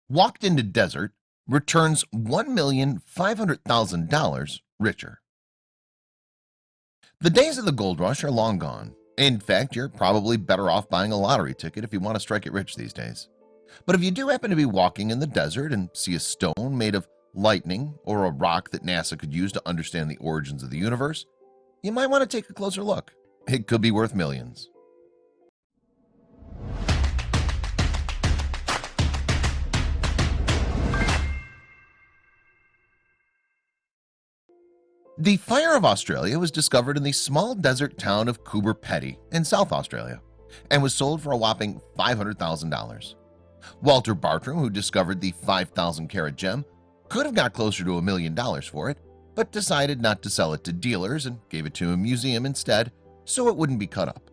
walked into desert, returns $1,500,000 richer. The days of the gold rush are long gone. In fact, you're probably better off buying a lottery ticket if you want to strike it rich these days. But if you do happen to be walking in the desert and see a stone made of lightning or a rock that NASA could use to understand the origins of the universe, you might want to take a closer look. It could be worth millions. The fire of Australia was discovered in the small desert town of Coober Pedy in South Australia and was sold for a whopping $500,000. Walter Bartram, who discovered the 5,000-carat gem, could have got closer to $1 million for it, but decided not to sell it to dealers and gave it to a museum instead so it wouldn't be cut up.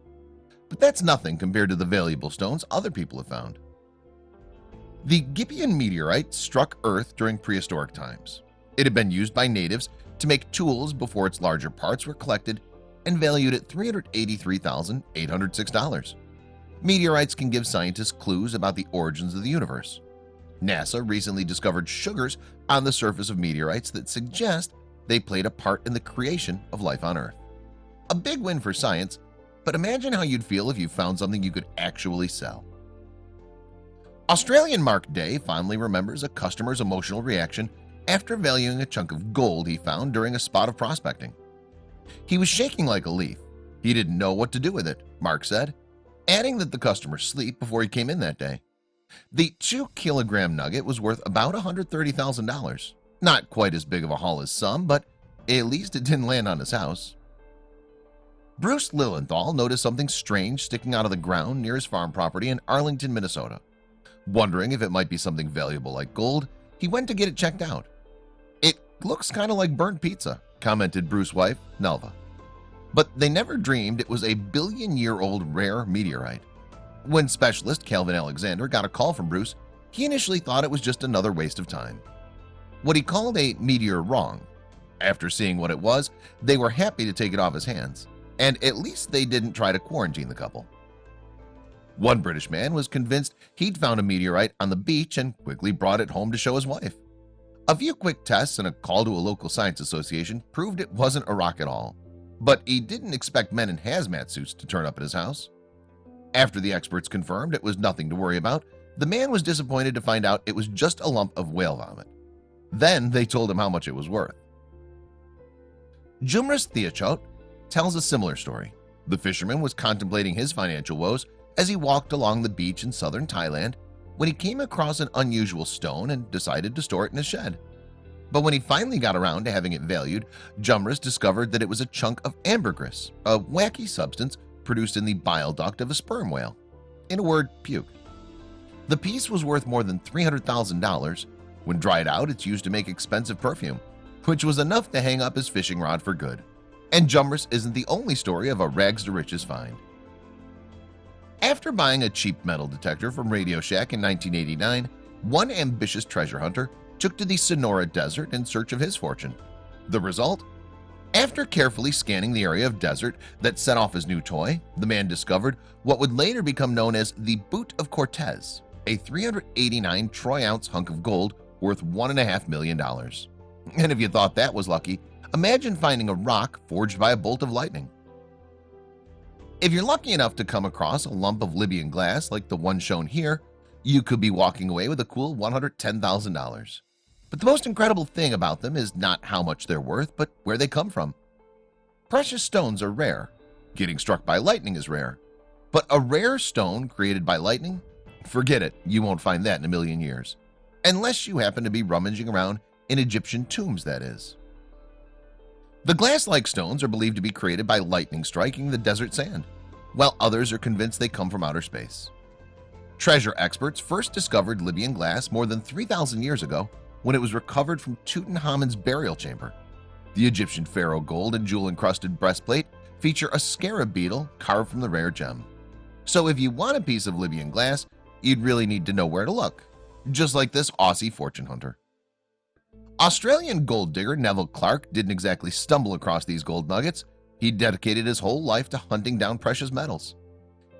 But that's nothing compared to the valuable stones other people have found. The Gibeon meteorite struck Earth during prehistoric times. It had been used by natives to make tools before its larger parts were collected and valued at $383,806. Meteorites can give scientists clues about the origins of the universe. NASA recently discovered sugars on the surface of meteorites that suggest they played a part in the creation of life on Earth. A big win for science, but imagine how you'd feel if you found something you could actually sell. Australian Mark Day fondly remembers a customer's emotional reaction after valuing a chunk of gold he found during a spot of prospecting. He was shaking like a leaf. He didn't know what to do with it, Mark said, adding that the customer slept before he came in that day. The 2-kilogram nugget was worth about $130,000. Not quite as big of a haul as some, but at least it didn't land on his house. Bruce Lilienthal noticed something strange sticking out of the ground near his farm property in Arlington, Minnesota. Wondering if it might be something valuable like gold, he went to get it checked out. "It looks kind of like burnt pizza," commented Bruce's wife, Nelva. But they never dreamed it was a billion-year-old rare meteorite. When specialist Calvin Alexander got a call from Bruce, he initially thought it was just another waste of time. What he called a meteor wrong. After seeing what it was, they were happy to take it off his hands, and at least they didn't try to quarantine the couple. One British man was convinced he'd found a meteorite on the beach and quickly brought it home to show his wife. A few quick tests and a call to a local science association proved it wasn't a rock at all, but he didn't expect men in hazmat suits to turn up at his house. After the experts confirmed it was nothing to worry about, the man was disappointed to find out it was just a lump of whale vomit. Then they told him how much it was worth. Jumras Theachot tells a similar story. The fisherman was contemplating his financial woes as he walked along the beach in southern Thailand when he came across an unusual stone and decided to store it in his shed. But when he finally got around to having it valued, Jumras discovered that it was a chunk of ambergris, a wacky substance produced in the bile duct of a sperm whale. In a word, puke. The piece was worth more than $300,000. When dried out, it's used to make expensive perfume, which was enough to hang up his fishing rod for good. And Jumras isn't the only story of a rags-to-riches find. After buying a cheap metal detector from Radio Shack in 1989, one ambitious treasure hunter took to the Sonora Desert in search of his fortune. The result? After carefully scanning the area of desert that set off his new toy, the man discovered what would later become known as the Boot of Cortez, a 389 troy-ounce hunk of gold worth $1.5 million. And if you thought that was lucky, imagine finding a rock forged by a bolt of lightning. If you're lucky enough to come across a lump of Libyan glass like the one shown here, you could be walking away with a cool $110,000. But the most incredible thing about them is not how much they're worth, but where they come from. Precious stones are rare. Getting struck by lightning is rare. But a rare stone created by lightning? Forget it, you won't find that in a million years. Unless you happen to be rummaging around in Egyptian tombs, that is. The glass-like stones are believed to be created by lightning striking the desert sand, while others are convinced they come from outer space. Treasure experts first discovered Libyan glass more than 3,000 years ago when it was recovered from Tutankhamun's burial chamber. The Egyptian pharaoh gold and jewel-encrusted breastplate feature a scarab beetle carved from the rare gem. So if you want a piece of Libyan glass, you'd really need to know where to look, just like this Aussie fortune hunter. Australian gold digger Neville Clark didn't exactly stumble across these gold nuggets. He dedicated his whole life to hunting down precious metals.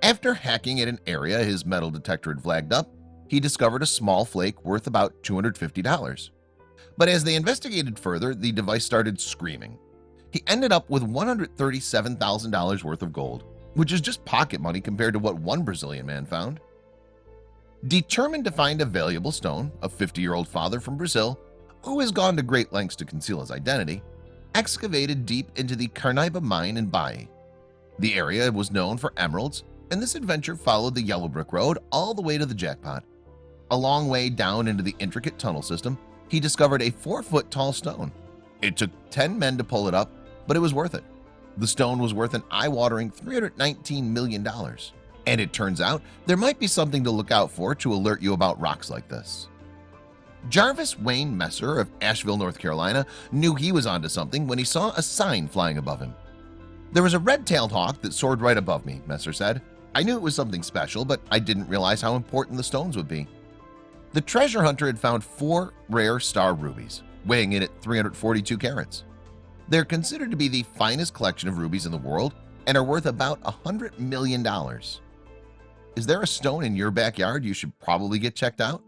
After hacking at an area his metal detector had flagged up, he discovered a small flake worth about $250. But as they investigated further, the device started screaming. He ended up with $137,000 worth of gold, which is just pocket money compared to what one Brazilian man found. Determined to find a valuable stone, a 50-year-old father from Brazil, who has gone to great lengths to conceal his identity, excavated deep into the Carnaíba mine in Bahia. The area was known for emeralds, and this adventure followed the Yellow Brick Road all the way to the jackpot. A long way down into the intricate tunnel system, he discovered a 4-foot tall stone. It took 10 men to pull it up, but it was worth it. The stone was worth an eye-watering $319 million. And it turns out there might be something to look out for to alert you about rocks like this. Jarvis Wayne Messer of Asheville, North Carolina knew he was onto something when he saw a sign flying above him. "There was a red-tailed hawk that soared right above me," Messer said. "I knew it was something special, but I didn't realize how important the stones would be." The treasure hunter had found 4 rare star rubies, weighing in at 342 carats. They're considered to be the finest collection of rubies in the world and are worth about $100 million. Is there a stone in your backyard you should probably get checked out?